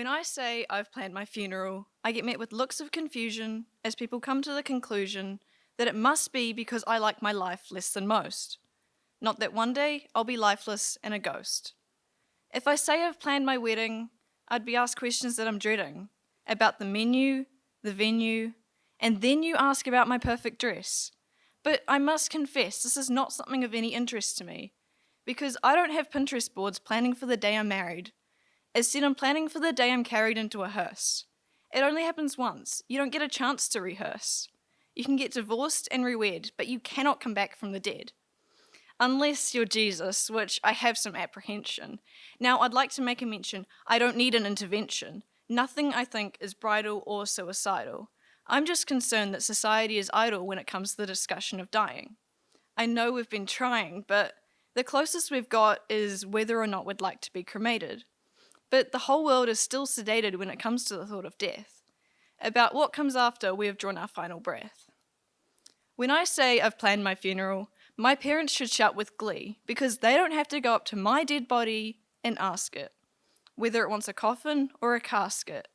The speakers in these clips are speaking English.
When I say I've planned my funeral, I get met with looks of confusion as people come to the conclusion that it must be because I like my life less than most. Not that one day I'll be lifeless and a ghost. If I say I've planned my wedding, I'd be asked questions that I'm dreading about the menu, the venue, and then you ask about my perfect dress. But I must confess, this is not something of any interest to me, because I don't have Pinterest boards planning for the day I'm married. Instead, I'm planning for the day I'm carried into a hearse. It only happens once. You don't get a chance to rehearse. You can get divorced and rewed, but you cannot come back from the dead. Unless you're Jesus, which I have some apprehension. Now, I'd like to make a mention. I don't need an intervention. Nothing I think is bridal or suicidal. I'm just concerned that society is idle when it comes to the discussion of dying. I know we've been trying, but the closest we've got is whether or not we'd like to be cremated. But the whole world is still sedated when it comes to the thought of death. About what comes after we have drawn our final breath. When I say I've planned my funeral, my parents should shout with glee because they don't have to go up to my dead body and ask it, whether it wants a coffin or a casket,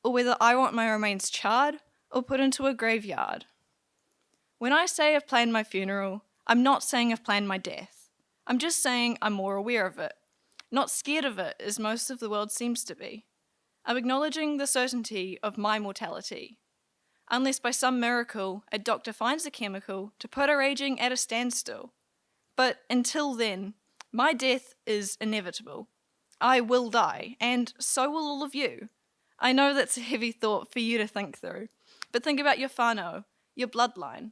or whether I want my remains charred or put into a graveyard. When I say I've planned my funeral, I'm not saying I've planned my death. I'm just saying I'm more aware of it, not scared of it as most of the world seems to be. I'm acknowledging the certainty of my mortality. Unless by some miracle a doctor finds a chemical to put our aging at a standstill. But until then, my death is inevitable. I will die, and so will all of you. I know that's a heavy thought for you to think through, but think about your whānau, your bloodline.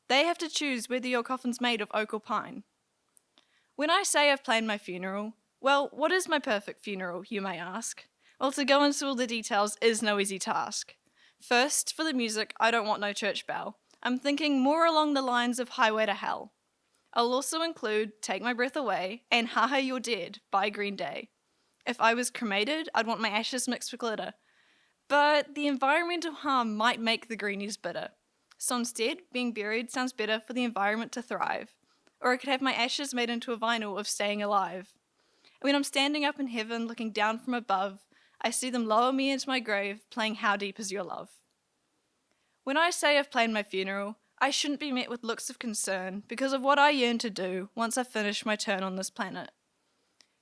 They have to choose whether your coffin's made of oak or pine. When I say I've planned my funeral, well, what is my perfect funeral, you may ask? Well, to go into all the details is no easy task. First, for the music, I don't want no church bell. I'm thinking more along the lines of Highway to Hell. I'll also include Take My Breath Away and Ha Ha You're Dead by Green Day. If I was cremated, I'd want my ashes mixed with glitter. But the environmental harm might make the greenies bitter. So instead, being buried sounds better for the environment to thrive. Or I could have my ashes made into a vinyl of Staying Alive. And when I'm standing up in heaven looking down from above, I see them lower me into my grave, playing How Deep Is Your Love. When I say I've planned my funeral, I shouldn't be met with looks of concern because of what I yearn to do once I've finished my turn on this planet.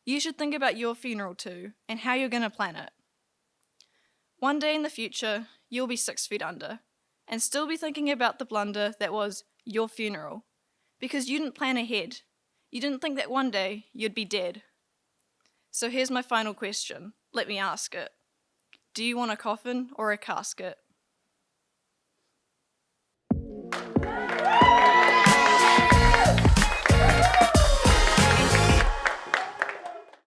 You should think about your funeral too, and how you're going to plan it. One day in the future, you'll be 6 feet under, and still be thinking about the blunder that was your funeral, because you didn't plan ahead. You didn't think that one day you'd be dead. So here's my final question. Let me ask it. Do you want a coffin or a casket?